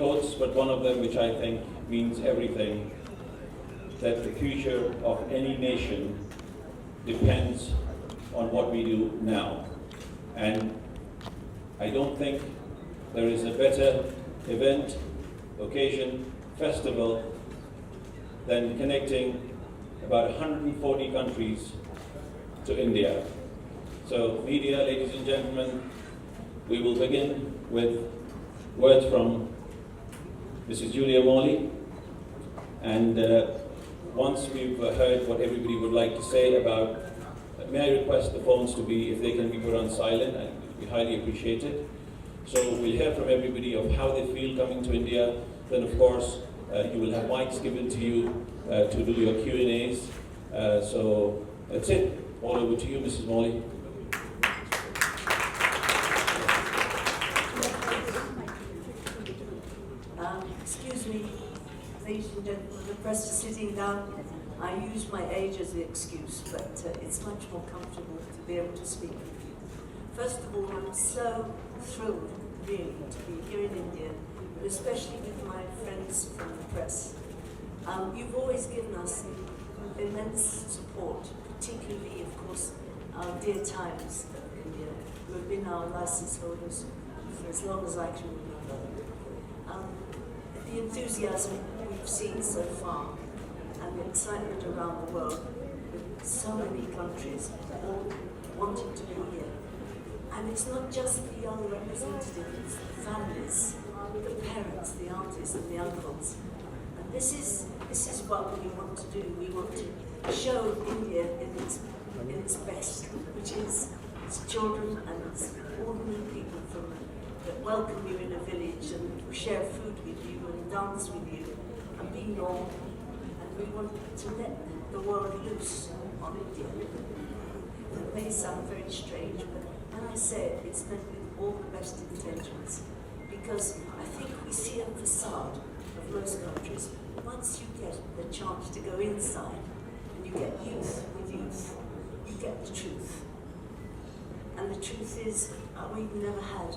quotes, but one of them which I think means everything, that the future of any nation depends on what we do now. And I don't think there is a better event, occasion, festival than connecting about 140 countries to India. So media, ladies and gentlemen, we will begin with words from Mrs. Julia Morley, and once we've heard what everybody would like to say about, may I request the phones to be, if they can be put on silent, and we highly appreciate it. So we'll hear from everybody of how they feel coming to India. Then of course, you will have mics given to you to do your Q&As. So that's it. All over to you, Mrs. Morley. Excuse me, ladies and gentlemen, the press is sitting down. I use my age as an excuse, but it's much more comfortable to be able to speak with you. First of all, I'm so thrilled, really, to be here in India, but especially with my friends from the press. You've always given us immense support, particularly, of course, our dear Times of India, who have been our license holders for as long as I can remember. The enthusiasm we've seen so far and the excitement around the world with so many countries all wanting to be here. And it's not just the young representatives, the families, the parents, the aunties and the uncles. And this is what we want to do. We want to show India in its best, which is its children and its ordinary people that welcome you in a village and share food with you and dance with you and be normal. And we want to let the world loose on India. It may sound very strange, but when I say it, it's meant with all the best intentions. Because I think we see a facade of most countries. Once you get the chance to go inside and you get youth with youth, you get the truth. And the truth is, we've never had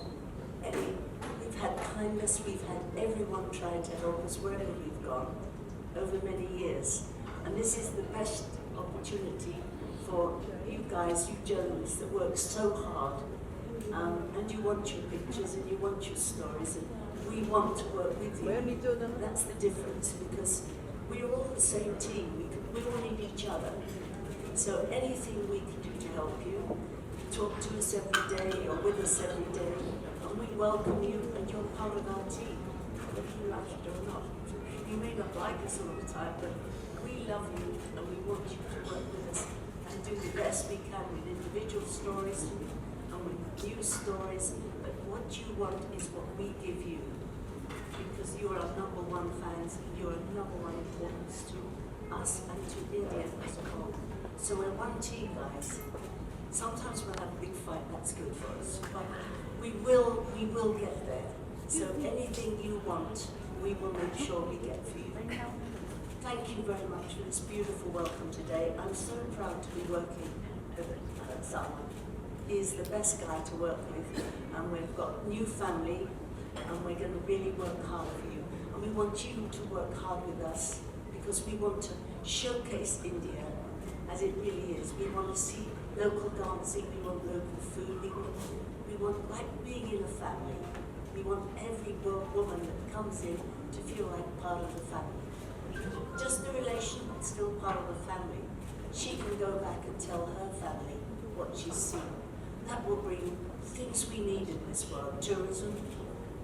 we've had kindness, we've had everyone trying to help us wherever we've gone over many years. And this is the best opportunity for you guys, you journalists that work so hard, and you want your pictures and you want your stories, and we want to work with you. That's the difference, because we're all the same team, we all need each other. So anything we can do to help you, talk to us every day or with us every day, and we welcome you and you're part of our team, whether you like it or not. You may not like us all the time, but we love you and we want you to work with us and do the best we can with individual stories and with news stories. But what you want is what we give you, because you are our #1 fans and you are #1 importance to us and to India as a whole. So we're one team, guys. Sometimes we'll have a big fight, that's good for us, but we will get there. So anything you want, we will make sure we get for you. Thank you very much for this beautiful welcome today. I'm so proud to be working with someone. He is the best guy to work with, and we've got new family, and we're going to really work hard for you. And we want you to work hard with us, because we want to showcase India as it really is. We want to see local dancing, we want local food, we want like being in a family. We want every woman that comes in to feel like part of the family. Just the relation, but still part of the family. She can go back and tell her family what she's seen. That will bring things we need in this world, tourism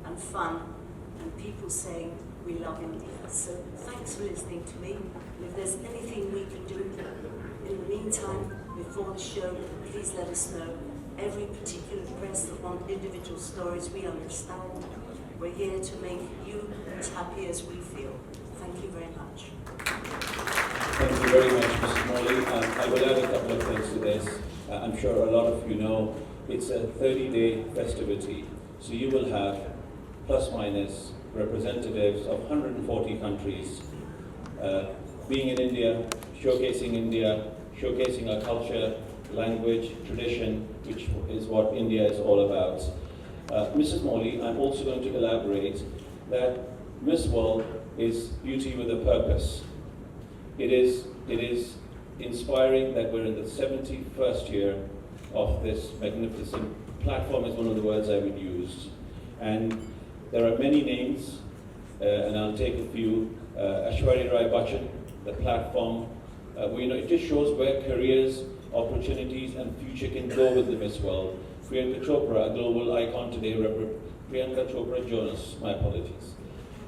and fun, and people saying we love India. So thanks for listening to me. And if there's anything we can do in the meantime, before the show, please let us know. Every particular press that want individual stories, we understand. We're here to make you as happy as we feel. Thank you very much. Thank you very much, Mrs. Morley. I will add a couple of things to this. I'm sure a lot of you know it's a 30-day festivity. So you will have, plus minus, representatives of 140 countries being in India, showcasing our culture, language, tradition, which is what India is all about. Mrs. Morley, I'm also going to elaborate that Miss World is beauty with a purpose. It is inspiring that we're in the 71st year of this magnificent platform, is one of the words I would use. And there are many names, and I'll take a few. Aishwarya Rai Bachchan, the platform, it just shows where careers, opportunities, and future can go with the Miss World. Priyanka Chopra, a global icon today, Priyanka Chopra Jonas, my apologies.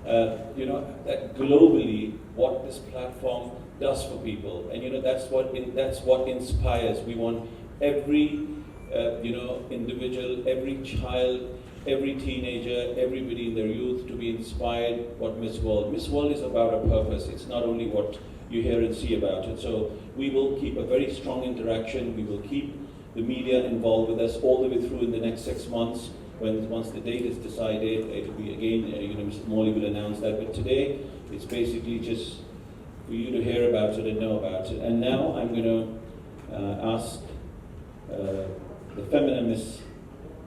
That globally, what this platform does for people, and that's what inspires. We want every individual, every child, every teenager, everybody in their youth to be inspired what Miss World. Miss World is about a purpose. It's not only what you hear and see about it. So we will keep a very strong interaction. We will keep the media involved with us all the way through in the next 6 months. Once the date is decided, it will be again, Mr. Morley will announce that. But today, it's basically just for you to hear about it and know about it. And now I'm going to ask the Feminine Miss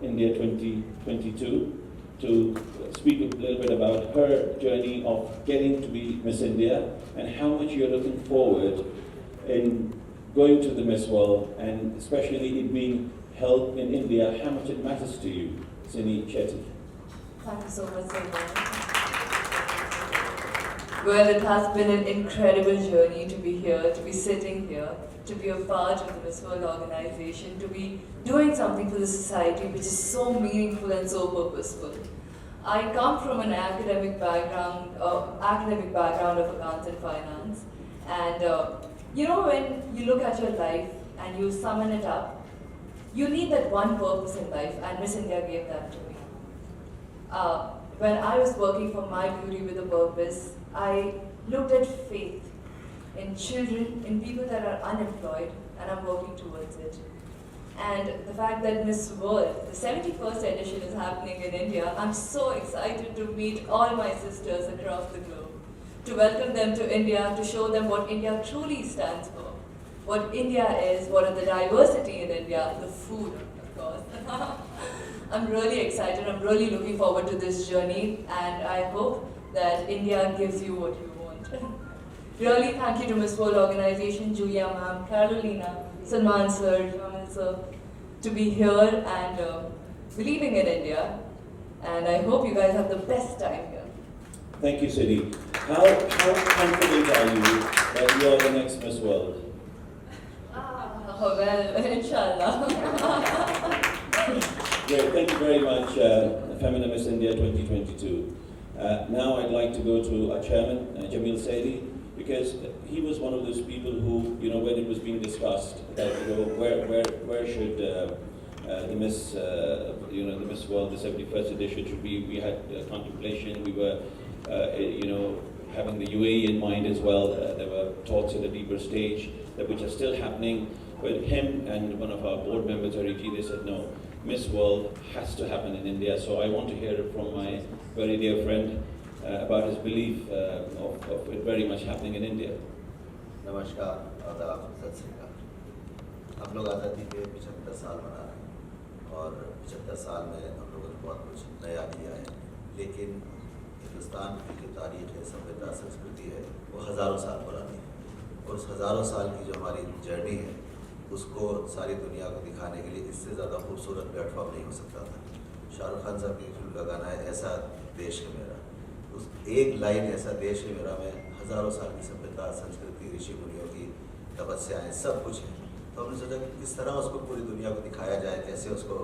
India 2022 to speak a little bit about her journey of getting to be Miss India and how much you're looking forward in going to the Miss World, and especially it being held in India, how much it matters to you. Sini Shetty. Thank you so much, Salman. Well, it has been an incredible journey to be here, to be sitting here, to be a part of the Miss World organization, to be doing something for the society which is so meaningful and so purposeful. I come from an academic background of accounts and finance, and when you look at your life and you summon it up, you need that one purpose in life, and Miss India gave that to me. When I was working for my beauty with a purpose, I looked at faith in children, in people that are unemployed, and I'm working towards it. And the fact that Miss World, the 71st edition, is happening in India, I'm so excited to meet all my sisters across the globe, to welcome them to India, to show them what India truly stands for, what India is, what are the diversity in India, the food, of course. I'm really excited, I'm really looking forward to this journey, and I hope that India gives you what you want. Really thank you to Miss World Organization, Julia ma'am, Carolina, Salman sir, Jamal sir, to be here and believing in India, and I hope you guys have the best time here. Thank you, Sini. How confident are you that you are the next Miss World? Well, inshallah. Great, thank you very much, Feminine Miss India 2022. Now I'd like to go to our chairman, Jamil Saidi, because he was one of those people who, when it was being discussed, that where should the Miss, the Miss World, the 71st edition should be. We had contemplation. We were, having the UAE in mind as well. There were talks at a deeper stage which are still happening. But him and one of our board members, Ariji, they said no. Miss World has to happen in India, so I want to hear it from my very dear friend about his belief of it very much happening in India. नमस्कार, आदाब, सत श्री अकाल। हम लोग आज़ादी के 75 साल मना रहे हैं और 75 साल में हम लोगों ने बहुत कुछ नया किया है, लेकिन हिंदुस्तान की जो तारीख है, सभ्यता, संस्कृति है, वो हज़ारों साल पुरानी है और उस हज़ारों साल की जो हमारी जर्नी है, उसको सारी दुनिया को दिखाने के लिए इससे ज़्यादा खूबसूरत प्लेटफॉर्म नहीं हो सकता था। शाहरुख खान साहब की फिल्म का गाना है, ऐसा देश है मेरा। उस एक लाइन, ऐसा देश है मेरा, में हज़ारों साल की सभ्यता, संस्कृति, ऋषि मुनियों की तपस्याएँ, सब कुछ है। तो हमने सोचा कि किस तरह उसको पूरी दुनिया को दिखाया जाए, कैसे उसको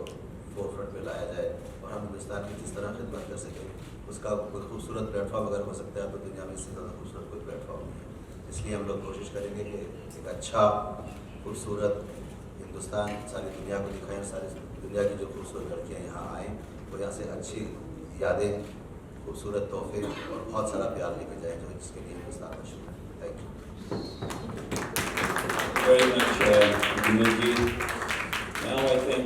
फोरफ्रंट में लाया जाए और हम हिंदुस्तान की किस तरह खिदमत कर सकें। उसका कोई खूबसूरत प्लेटफॉर्म अगर हो सकता है तो दुनिया में इससे ज़्यादा खूबसूरत कोई प्लेटफॉर्म नहीं है। इसलिए हम लोग कोशिश करेंगे कि एक अच्छा, खूबसूरत हिंदुस्तान सारी दुनिया को दिखाएं, सारी दुनिया की जो खूबसूरत लड़कियां यहाँ आएँ, तो यहाँ से अच्छी यादें, खूबसूरत तोहफे और बहुत सारा प्यार लेके जाएँ, जो जिसके लिए हिंदुस्तान का शुक्र है। Thank you Very much, Vinodji. Now I think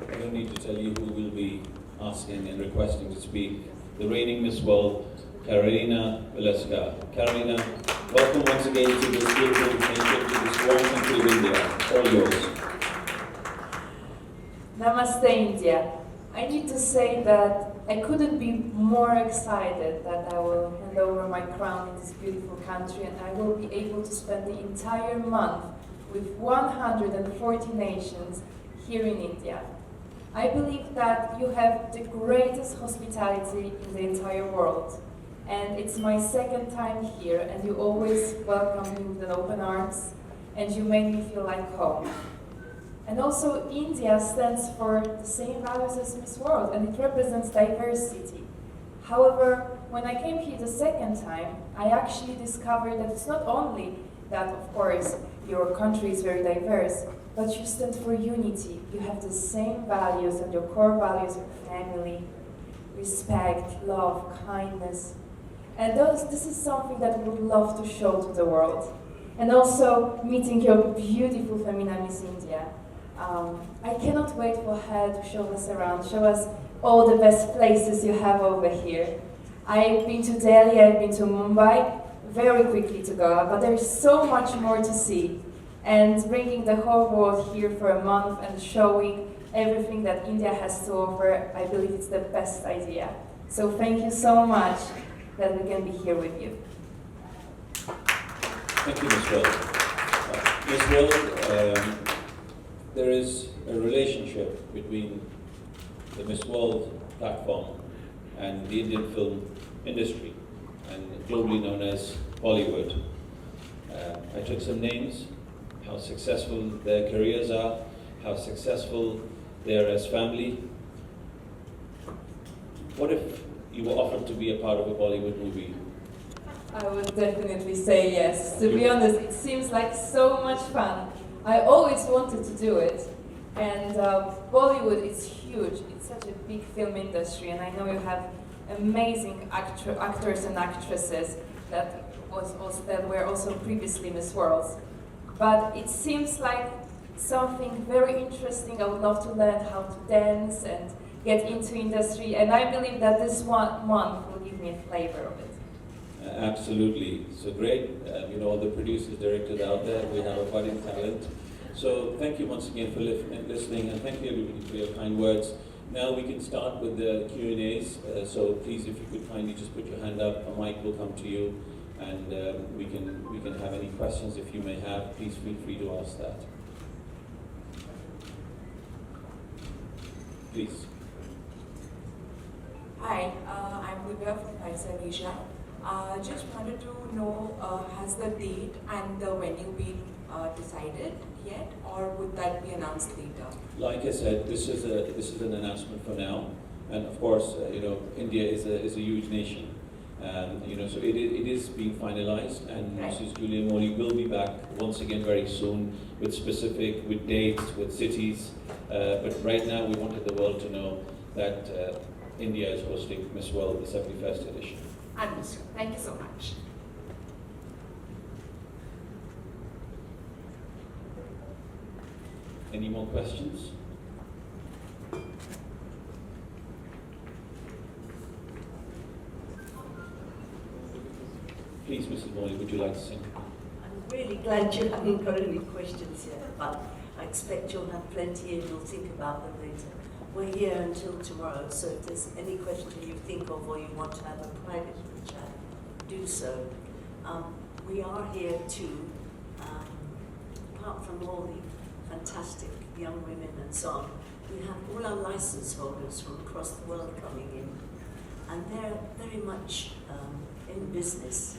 I don't need to tell you who will be asking and requesting to speak. The reigning Miss World, Carolina Velasca. Carolina, welcome once again to this beautiful nation, to this warm country of India. All yours. Namaste, India. I need to say that I couldn't be more excited that I will hand over my crown in this beautiful country and I will be able to spend the entire month with 140 nations here in India. I believe that you have the greatest hospitality in the entire world. And it's my second time here, and you always welcome me with open arms, and you make me feel like home. And also, India stands for the same values as Miss World, and it represents diversity. However, when I came here the second time, I actually discovered that it's not only that, of course, your country is very diverse, but you stand for unity. You have the same values, and your core values are family, respect, love, kindness. And this is something that we would love to show to the world. And also, meeting your beautiful Femina Miss India. I cannot wait for her to show us around, show us all the best places you have over here. I've been to Delhi, I've been to Mumbai, very quickly to go, but there's so much more to see. And bringing the whole world here for a month and showing everything that India has to offer, I believe it's the best idea. So thank you so much that we can be here with you. Thank you, Ms. World. Ms. World, there is a relationship between the Miss World platform and the Indian film industry, and globally known as Bollywood. I took some names, how successful their careers are, how successful they are as family. What if you were offered to be a part of a Bollywood movie? I would definitely say yes. To be honest, it seems like so much fun. I always wanted to do it. And Bollywood is huge. It's such a big film industry, and I know you have amazing actors and actresses that were also previously Miss Worlds. But it seems like something very interesting. I would love to learn how to dance and get into industry, and I believe that this one month will give me a flavor of it. Absolutely. So great. All the producers, directors out there, we have a budding talent. So thank you once again for listening, and thank you everybody for your kind words. Now we can start with the Q&As. So please, if you could kindly just put your hand up, a mic will come to you, and we can have any questions if you may have. Please feel free to ask that. Please. Hi, I'm Divya from Mysore, Asia. Just wanted to know, has the date and the venue been decided yet, or would that be announced later? Like I said, this is an announcement for now, and of course, India is a huge nation, so it is being finalized, and Right. Mrs. Julia Moli will be back once again very soon with dates, with cities. But right now, we wanted the world to know that India is hosting Miss World, the 71st edition. Understood. Thank you so much. Any more questions? Please, Mrs. Moli, would you like to sing? I'm really glad you haven't got any questions yet, but I expect you'll have plenty and you'll think about them later. We're here until tomorrow, so if there's any question you think of or you want to have a private chat, do so. We are here to, apart from all the fantastic young women and so on, we have all our license holders from across the world coming in, and they're very much in business.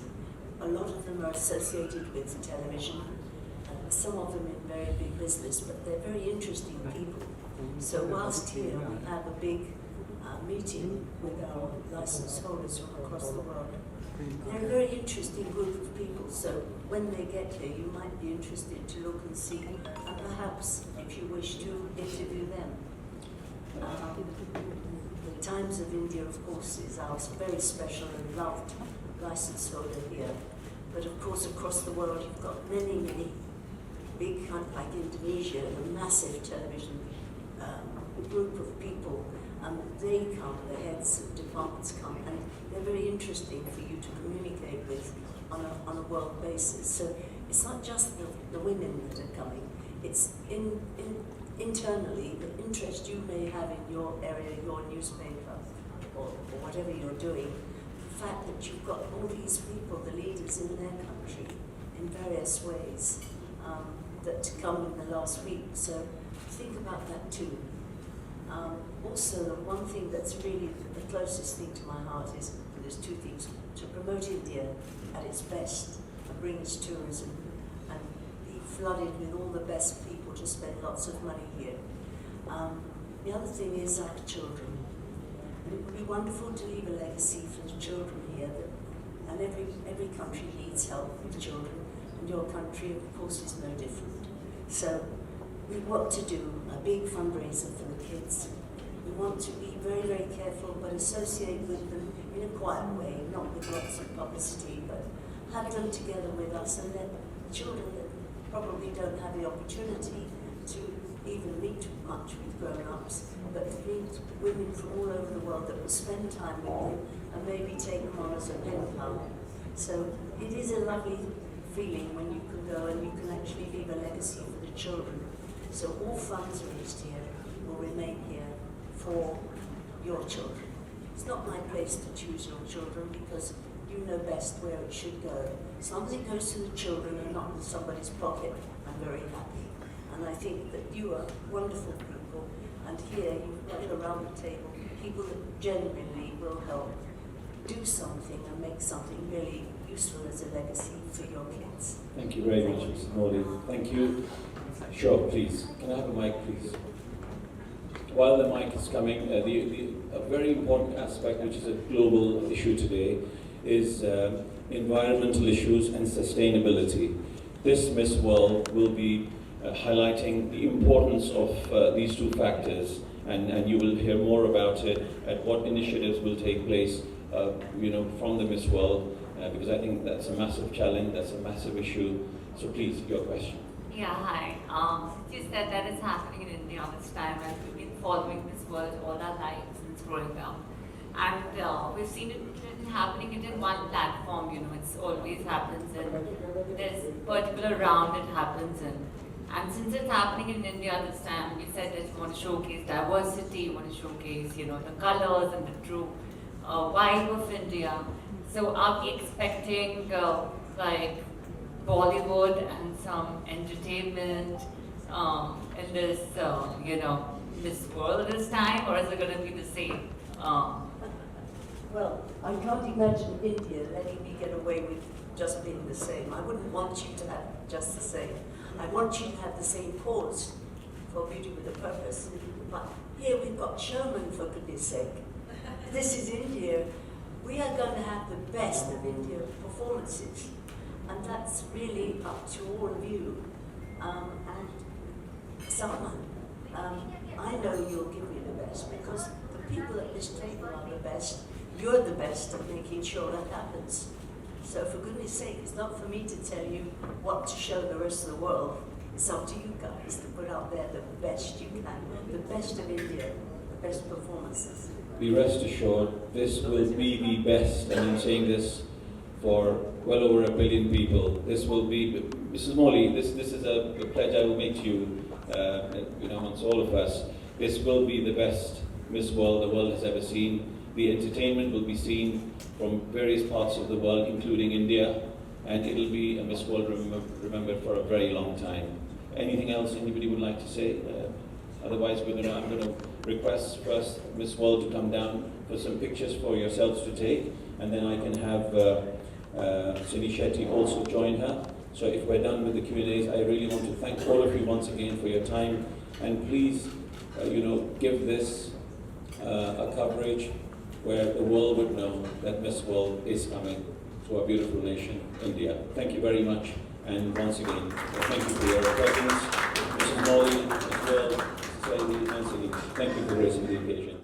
A lot of them are associated with television, some of them in very big business, but they're very interesting people. So whilst here we have a big meeting with our license holders from across the world, they're a very interesting group of people. So when they get here, you might be interested to look and see, and perhaps, if you wish to, interview them. The Times of India, of course, is our very special and loved license holder here. But of course, across the world, you've got many, many big countries like Indonesia, a massive television group of people. They come, the heads of departments come, and they're very interesting for you to communicate with on a world basis. So it's not just the women that are coming, it's internally the interest you may have in your area, your newspaper, or whatever you're doing, the fact that you've got all these people, the leaders in their country, in various ways, that come in the last week. So think about that too. Also, the one thing that's really the closest thing to my heart is, there's two things: to promote India at its best and bring its tourism, and be flooded with all the best people to spend lots of money here. The other thing is our children. And it would be wonderful to leave a legacy for the children here, and every country needs help with children, and your country, of course, is no different. So we want to do a big fundraiser for the kids. We want to be very, very careful, but associate with them in a quiet way, not with lots of publicity, but have them together with us, and let children that probably don't have the opportunity to even meet much with grown-ups, but to meet women from all over the world that will spend time with them and maybe take them on as a pen pal. So it is a lovely feeling when you can go and you can actually leave a legacy for the children. So all funds raised here will remain here for your children. It's not my place to choose your children because you know best where it should go. As long as it goes to the children and not in somebody's pocket, I'm very happy. And I think that you are wonderful people, and here you've got around the table people that genuinely will help do something and make something really useful as a legacy for your kids. Thank you very much, Mrs. Morley. Thank you. Sure, please. Can I have a mic, please? While the mic is coming, a very important aspect, which is a global issue today, is environmental issues and sustainability. This Miss World will be highlighting the importance of these two factors, and you will hear more about it at what initiatives will take place from the Miss World, because I think that's a massive challenge, that's a massive issue. So please, your question. Yeah, hi. You said that it's happening in India this time, and we've been following this world all our lives since growing up. And we've seen it happening in one platform, it's always happens, and there's a particular round it happens in. And since it's happening in India this time, we said that you want to showcase diversity, you want to showcase, the colors and the true vibe of India. So are we expecting like Bollywood and some entertainment in this, Miss World this time, or is it going to be the same? Well, I can't imagine India letting me get away with just being the same. I wouldn't want you to have just the same. I want you to have the same pause for Beauty with a Purpose. But here we've got showmen, for goodness sake. This is India. We are going to have the best of India performances. And that's really up to all of you. And someone, I know you'll give me the best, because the people at this table are the best. You're the best at making sure that happens. So for goodness sake, it's not for me to tell you what to show the rest of the world. It's up to you guys to put out there the best you can, the best of India, the best performances. Be rest assured, this will be the best, and I'm saying this for well over 1 billion people. This will be, Mrs. Morley, this is a pledge I will make to you, amongst all of us. This will be the best Miss World the world has ever seen. The entertainment will be seen from various parts of the world, including India, and it'll be a Miss World remembered for a very long time. Anything else anybody would like to say? Otherwise, I'm going to request first Miss World to come down for some pictures for yourselves to take, and then I can have Sini Shetty also join her. So if we're done with the Q&As, I really want to thank all of you once again for your time, and please, give this a coverage where the world would know that Miss World is coming to our beautiful nation, India. Thank you very much, and once again, thank you for your presence, Mrs. Morley, as well, Mrs. Shetty, and Sini. Thank you for raising the occasion.